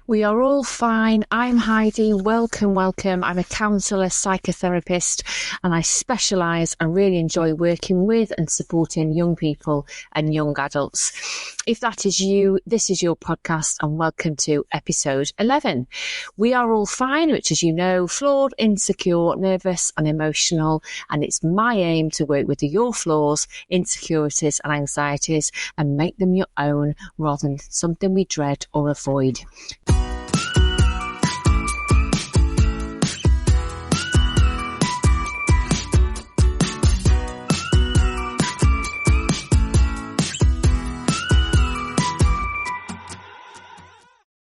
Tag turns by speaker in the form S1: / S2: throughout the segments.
S1: We are all fine. I'm Heidi. Welcome. I'm a counsellor, psychotherapist, and I specialise and really enjoy working with and supporting young people and young adults. If that is you, this is your podcast, and welcome to episode 11. We are all fine, which, as you know, flawed, insecure, nervous and emotional, and it's my aim to work with your flaws, insecurities and anxieties and make them your own rather than something we dread or avoid.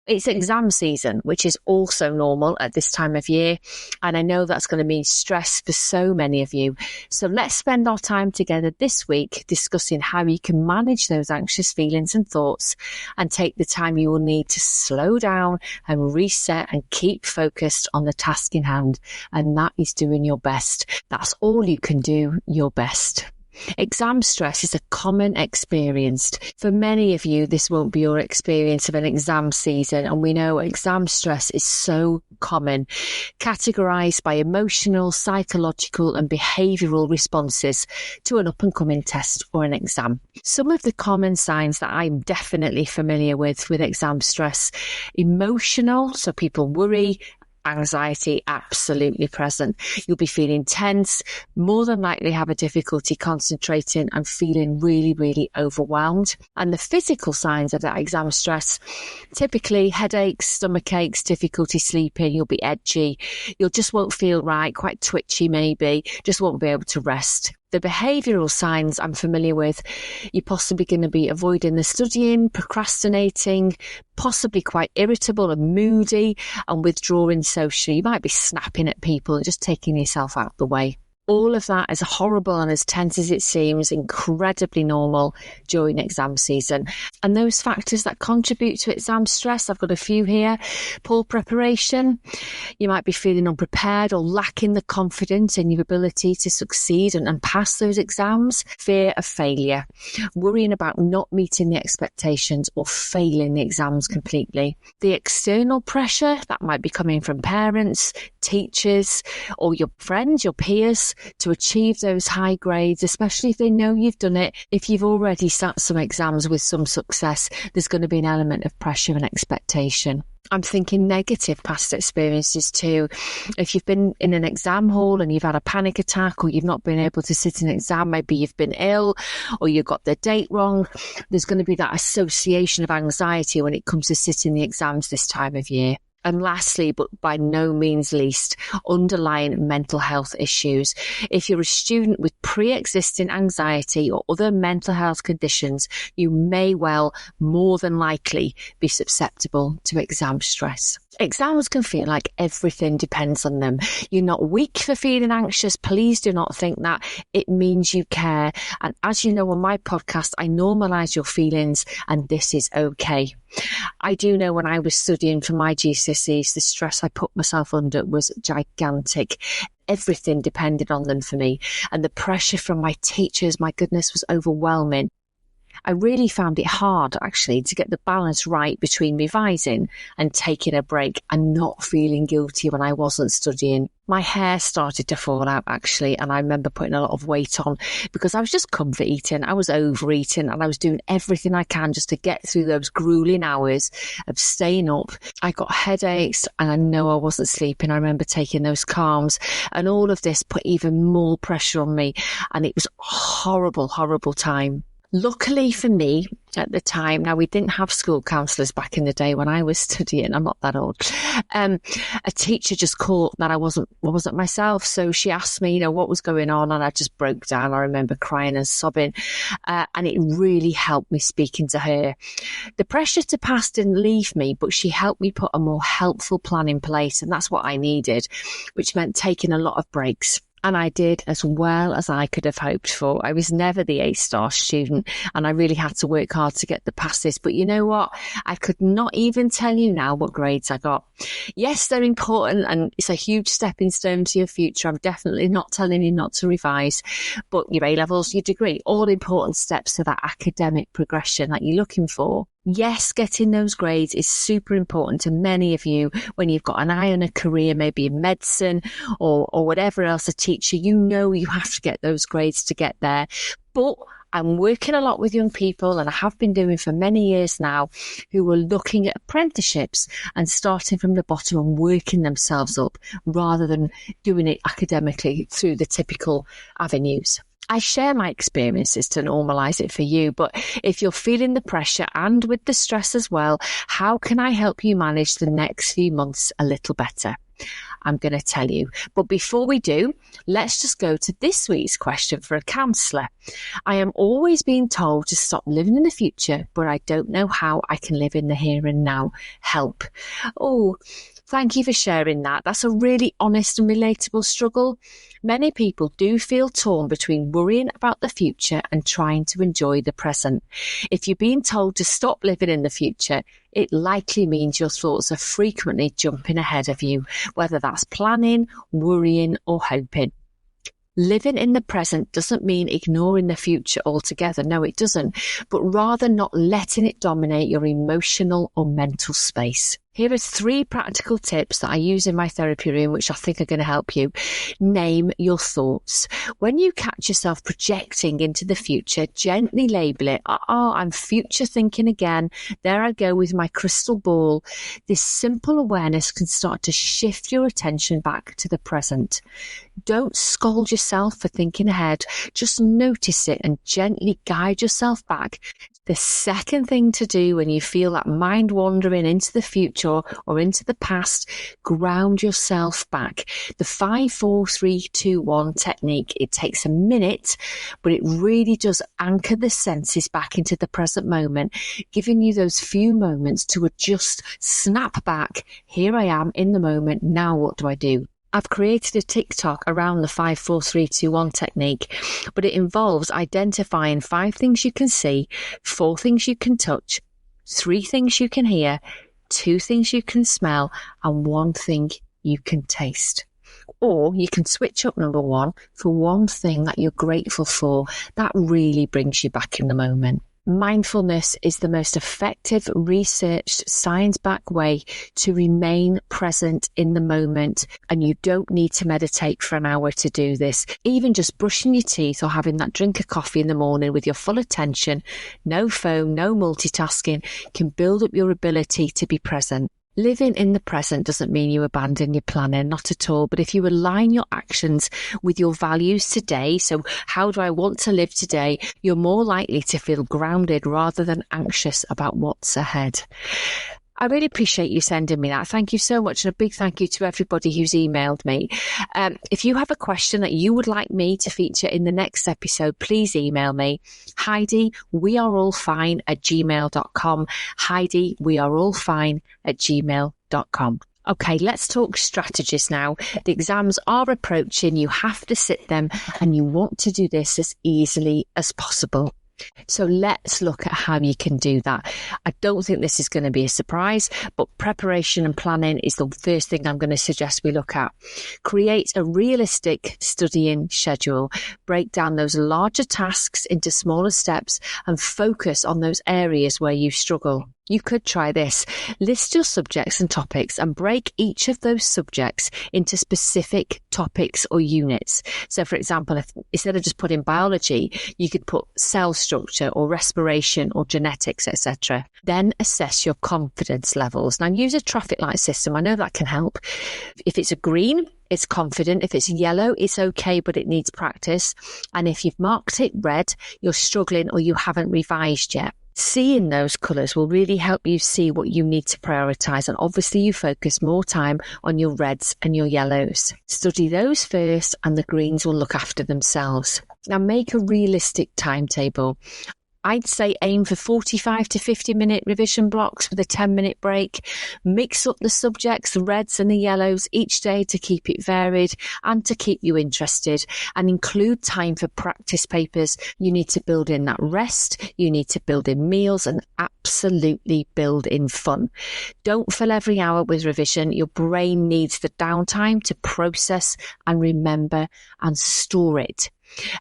S1: It's exam season, which is also normal at this time of year. And I know that's going to mean stress for so many of you. So let's spend our time together this week discussing how you can manage those anxious feelings and thoughts and take the time you will need to slow down and reset and keep focused on the task in hand. And that is doing your best. That's all you can do, your best. Exam stress is a common experience. For many of you, this won't be your experience of an exam season, and we know exam stress is so common, categorised by emotional, psychological and behavioural responses to an up-and-coming test or an exam. Some of the common signs that I'm definitely familiar with exam stress: emotional, so people worry, anxiety absolutely present. You'll be feeling tense, more than likely have a difficulty concentrating and feeling really, really overwhelmed. And the physical signs of that exam stress, typically headaches, stomach aches, difficulty sleeping, you'll be edgy, you'll just won't feel right, quite twitchy maybe, just won't be able to rest. The behavioural signs I'm familiar with, you're possibly going to be avoiding the studying, procrastinating, possibly quite irritable and moody and withdrawing socially. You might be snapping at people and just taking yourself out of the way. All of that is horrible and as tense as it seems, incredibly normal during exam season. And those factors that contribute to exam stress, I've got a few here. Poor preparation. You might be feeling unprepared or lacking the confidence in your ability to succeed and pass those exams. Fear of failure. Worrying about not meeting the expectations or failing the exams completely. The external pressure that might be coming from parents, teachers, or your friends, your peers, to achieve those high grades, especially if they know you've done it. If you've already sat some exams with some success, there's going to be an element of pressure and expectation. I'm thinking negative past experiences too. If you've been in an exam hall and you've had a panic attack, or you've not been able to sit an exam, maybe you've been ill or you got the date wrong, there's going to be that association of anxiety when it comes to sitting the exams this time of year. And lastly, but by no means least, underlying mental health issues. If you're a student with pre-existing anxiety or other mental health conditions, you may well, more than likely, be susceptible to exam stress. Exams can feel like everything depends on them. You're not weak for feeling anxious. Please do not think that. It means you care. And as you know on my podcast, I normalise your feelings, and this is okay. I do know when I was studying for my GCSEs, the stress I put myself under was gigantic. Everything depended on them for me. And the pressure from my teachers, my goodness, was overwhelming. I really found it hard, actually, to get the balance right between revising and taking a break and not feeling guilty when I wasn't studying. My hair started to fall out, actually, and I remember putting a lot of weight on because I was just comfort eating. I was overeating and I was doing everything I can just to get through those grueling hours of staying up. I got headaches and I know I wasn't sleeping. I remember taking those calms, and all of this put even more pressure on me, and it was a horrible, horrible time. Luckily for me at the time, now we didn't have school counsellors back in the day when I was studying, I'm not that old, a teacher just caught that I wasn't myself. So she asked me, what was going on, and I just broke down. I remember crying and sobbing, and it really helped me speaking to her. The pressure to pass didn't leave me, but she helped me put a more helpful plan in place, and that's what I needed, which meant taking a lot of breaks. And I did as well as I could have hoped for. I was never the A-star student, and I really had to work hard to get the passes. But you know what? I could not even tell you now what grades I got. Yes, they're important, and it's a huge stepping stone to your future. I'm definitely not telling you not to revise. But your A-levels, your degree, all important steps to that academic progression that you're looking for. Yes, getting those grades is super important to many of you when you've got an eye on a career, maybe in medicine or whatever else, a teacher. You know you have to get those grades to get there. But I'm working a lot with young people, and I have been doing for many years now, who are looking at apprenticeships and starting from the bottom and working themselves up rather than doing it academically through the typical avenues. I share my experiences to normalise it for you, but if you're feeling the pressure and with the stress as well, how can I help you manage the next few months a little better? I'm going to tell you. But before we do, let's just go to this week's question for a counsellor. I am always being told to stop living in the future, but I don't know how I can live in the here and now. Help. Oh, thank you for sharing that. That's a really honest and relatable struggle. Many people do feel torn between worrying about the future and trying to enjoy the present. If you're being told to stop living in the future, it likely means your thoughts are frequently jumping ahead of you, whether that's planning, worrying, or hoping. Living in the present doesn't mean ignoring the future altogether. No, it doesn't. But rather not letting it dominate your emotional or mental space. Here are 3 practical tips that I use in my therapy room, which I think are going to help you. Name your thoughts. When you catch yourself projecting into the future, gently label it. I'm future thinking again. There I go with my crystal ball. This simple awareness can start to shift your attention back to the present. Don't scold yourself for thinking ahead. Just notice it and gently guide yourself back. The second thing to do when you feel that mind wandering into the future or into the past, ground yourself back. The 5, 4, 3, 2, 1 technique, it takes a minute, but it really does anchor the senses back into the present moment, giving you those few moments to adjust, snap back. Here I am in the moment. Now what do I do? I've created a TikTok around the 5, 4, 3, 2, 1 technique, but it involves identifying 5 things you can see, 4 things you can touch, 3 things you can hear, 2 things you can smell, and 1 thing you can taste. Or you can switch up number 1 for 1 thing that you're grateful for. That really brings you back in the moment. Mindfulness is the most effective, researched, science-backed way to remain present in the moment, and you don't need to meditate for an hour to do this. Even just brushing your teeth or having that drink of coffee in the morning with your full attention, no phone, no multitasking, can build up your ability to be present. Living in the present doesn't mean you abandon your planning, not at all. But if you align your actions with your values today, so how do I want to live today, you're more likely to feel grounded rather than anxious about what's ahead. I really appreciate you sending me that. Thank you so much. And a big thank you to everybody who's emailed me. If you have a question that you would like me to feature in the next episode, please email me. Heidi, weareallfine@gmail.com. Heidi, weareallfine@gmail.com. Okay, let's talk strategies now. The exams are approaching. You have to sit them and you want to do this as easily as possible. So let's look at how you can do that. I don't think this is going to be a surprise, but preparation and planning is the first thing I'm going to suggest we look at. Create a realistic studying schedule. Break down those larger tasks into smaller steps and focus on those areas where you struggle. You could try this. List your subjects and topics and break each of those subjects into specific topics or units. So, for example, if instead of just putting biology, you could put cell structure or respiration or genetics, etc. Then assess your confidence levels. Now, use a traffic light system. I know that can help. If it's a green, it's confident. If it's yellow, it's okay, but it needs practice. And if you've marked it red, you're struggling or you haven't revised yet. Seeing those colours will really help you see what you need to prioritise, and obviously you focus more time on your reds and your yellows. Study those first and the greens will look after themselves. Now make a realistic timetable. I'd say aim for 45 to 50 minute revision blocks with a 10-minute break. Mix up the subjects, the reds and the yellows each day to keep it varied and to keep you interested, and include time for practice papers. You need to build in that rest, you need to build in meals, and absolutely build in fun. Don't fill every hour with revision. Your brain needs the downtime to process and remember and store it.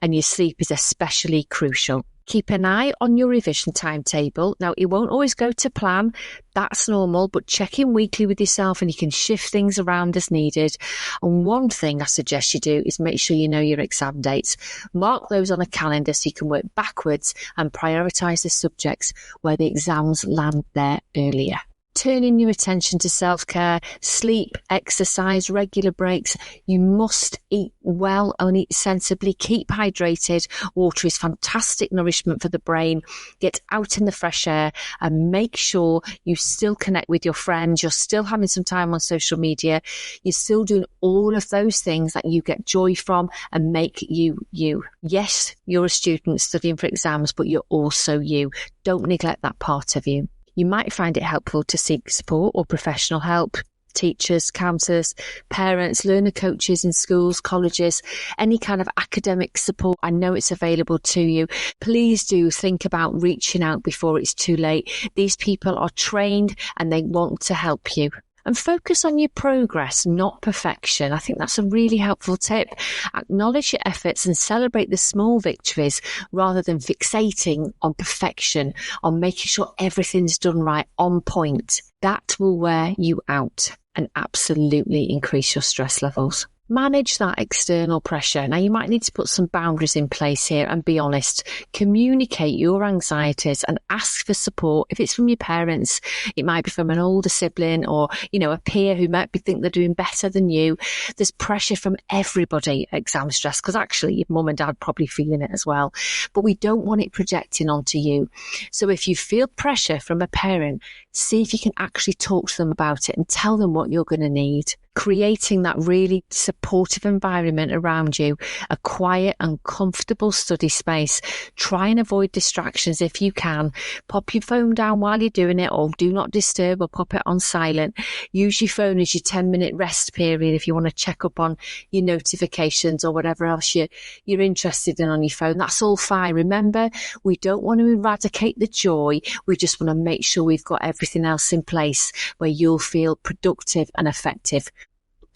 S1: And your sleep is especially crucial. Keep an eye on your revision timetable. Now, it won't always go to plan. That's normal, but check in weekly with yourself and you can shift things around as needed. And one thing I suggest you do is make sure you know your exam dates. Mark those on a calendar so you can work backwards and prioritise the subjects where the exams land there earlier. Turning your attention to self-care, sleep, exercise, regular breaks. You must eat well and eat sensibly. Keep hydrated. Water is fantastic nourishment for the brain. Get out in the fresh air and make sure you still connect with your friends. You're still having some time on social media. You're still doing all of those things that you get joy from and make you you. Yes, you're a student studying for exams, but you're also you. Don't neglect that part of you. You might find it helpful to seek support or professional help. Teachers, counsellors, parents, learner coaches in schools, colleges, any kind of academic support. I know it's available to you. Please do think about reaching out before it's too late. These people are trained and they want to help you. And focus on your progress, not perfection. I think that's a really helpful tip. Acknowledge your efforts and celebrate the small victories rather than fixating on perfection, on making sure everything's done right, on point. That will wear you out and absolutely increase your stress levels. Manage that external pressure. Now, you might need to put some boundaries in place here and be honest. Communicate your anxieties and ask for support. If it's from your parents, it might be from an older sibling or, a peer who might think they're doing better than you. There's pressure from everybody, exam stress, because actually your mum and dad probably feeling it as well. But we don't want it projecting onto you. So if you feel pressure from a parent, see if you can actually talk to them about it and tell them what you're going to need. Creating that really supportive environment around you, a quiet and comfortable study space. Try and avoid distractions if you can. Pop your phone down while you're doing it, or do not disturb, or pop it on silent. Use your phone as your 10-minute rest period if you want to check up on your notifications or whatever else you're interested in on your phone. That's all fine. Remember, we don't want to eradicate the joy. We just want to make sure we've got everything else in place where you'll feel productive and effective.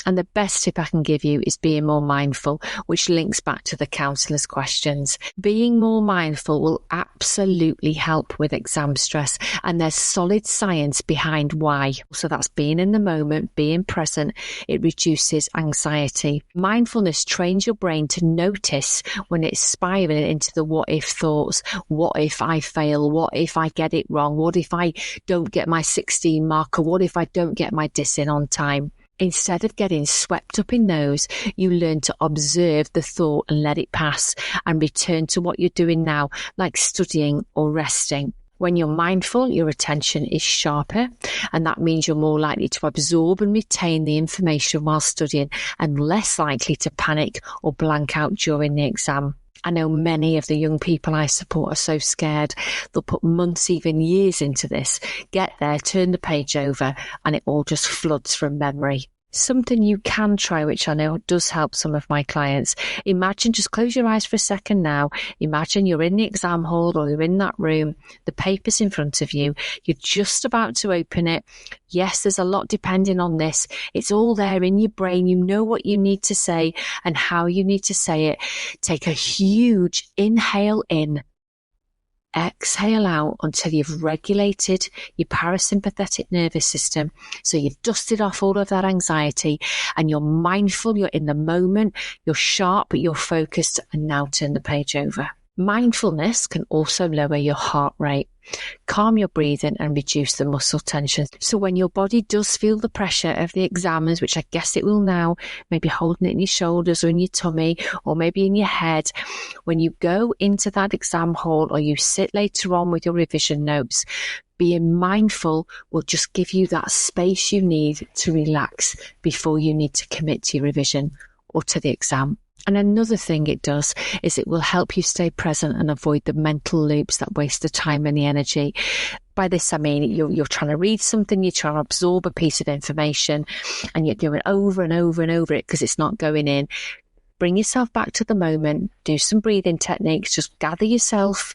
S1: And the best tip I can give you is being more mindful, which links back to the counsellor's questions. Being more mindful will absolutely help with exam stress, and there's solid science behind why. So that's being in the moment, being present. It reduces anxiety. Mindfulness trains your brain to notice when it's spiraling into the what if thoughts. What if I fail? What if I get it wrong? What if I don't get my 16 marker? What if I don't get my DIS in on time? Instead of getting swept up in those, you learn to observe the thought and let it pass and return to what you're doing now, like studying or resting. When you're mindful, your attention is sharper, and that means you're more likely to absorb and retain the information while studying and less likely to panic or blank out during the exam. I know many of the young people I support are so scared. They'll put months, even years into this, get there, turn the page over, and it all just floods from memory. Something you can try, which I know does help some of my clients. Imagine, just close your eyes for a second now. Imagine you're in the exam hall or you're in that room. The paper's in front of you. You're just about to open it. Yes, there's a lot depending on this. It's all there in your brain. You know what you need to say and how you need to say it. Take a huge inhale in. Exhale out until you've regulated your parasympathetic nervous system. So you've dusted off all of that anxiety and you're mindful, you're in the moment, you're sharp, but you're focused, and now turn the page over. Mindfulness can also lower your heart rate, calm your breathing and reduce the muscle tension. So when your body does feel the pressure of the exams, which I guess it will now, maybe holding it in your shoulders or in your tummy or maybe in your head, when you go into that exam hall or you sit later on with your revision notes, being mindful will just give you that space you need to relax before you need to commit to your revision or to the exam. And another thing it does is it will help you stay present and avoid the mental loops that waste the time and the energy. By this, I mean, you're trying to read something, you're trying to absorb a piece of information, and you're doing it over and over and over it because it's not going in. Bring yourself back to the moment, do some breathing techniques, just gather yourself,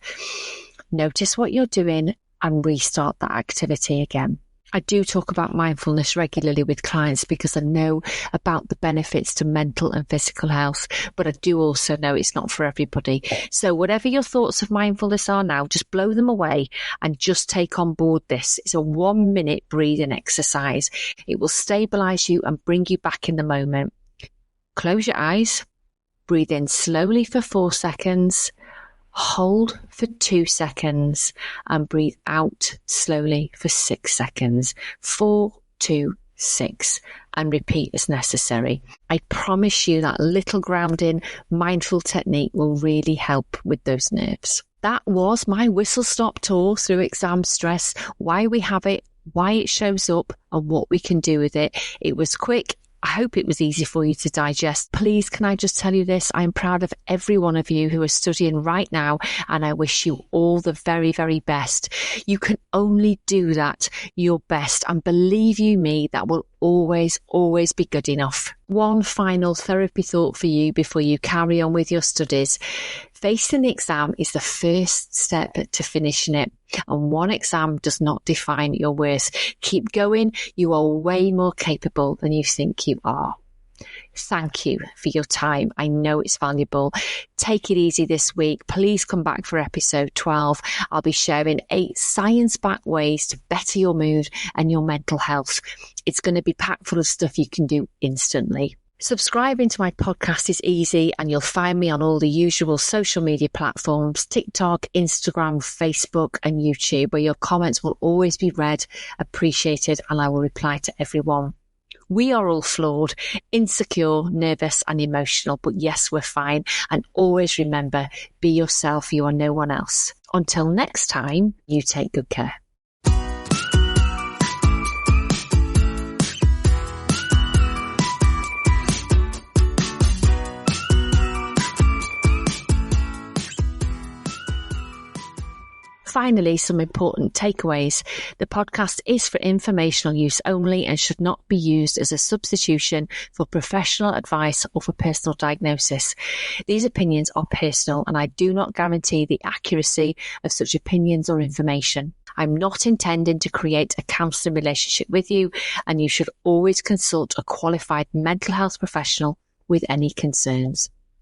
S1: notice what you're doing, and restart that activity again. I do talk about mindfulness regularly with clients because I know about the benefits to mental and physical health, but I do also know it's not for everybody. So whatever your thoughts of mindfulness are now, just blow them away and just take on board this. It's a 1-minute breathing exercise. It will stabilize you and bring you back in the moment. Close your eyes, breathe in slowly for 4 seconds, hold for 2 seconds, and breathe out slowly for 6 seconds. 4, 2, 6, and repeat as necessary. I promise you that little grounding, mindful technique will really help with those nerves. That was my whistle-stop tour through exam stress, why we have it, why it shows up, and what we can do with it. It was quick. I hope it was easy for you to digest. Please, can I just tell you this? I'm proud of every one of you who are studying right now, and I wish you all the very, very best. You can only do that your best, and believe you me, that will always, always be good enough. One final therapy thought for you before you carry on with your studies. Facing the exam is the first step to finishing it, and one exam does not define your worth. Keep going. You are way more capable than you think you are. Thank you for your time. I know it's valuable. Take it easy this week. Please come back for episode 12. I'll be sharing 8 science-backed ways to better your mood and your mental health. It's going to be packed full of stuff you can do instantly. Subscribing to my podcast is easy, and you'll find me on all the usual social media platforms, TikTok, Instagram, Facebook, and YouTube, where your comments will always be read, appreciated, and I will reply to everyone. We are all flawed, insecure, nervous, and emotional, but yes, we're fine. And always remember, be yourself. You are no one else. Until next time, you take good care. Finally, some important takeaways. The podcast is for informational use only and should not be used as a substitution for professional advice or for personal diagnosis. These opinions are personal, and I do not guarantee the accuracy of such opinions or information. I'm not intending to create a counselling relationship with you, and you should always consult a qualified mental health professional with any concerns.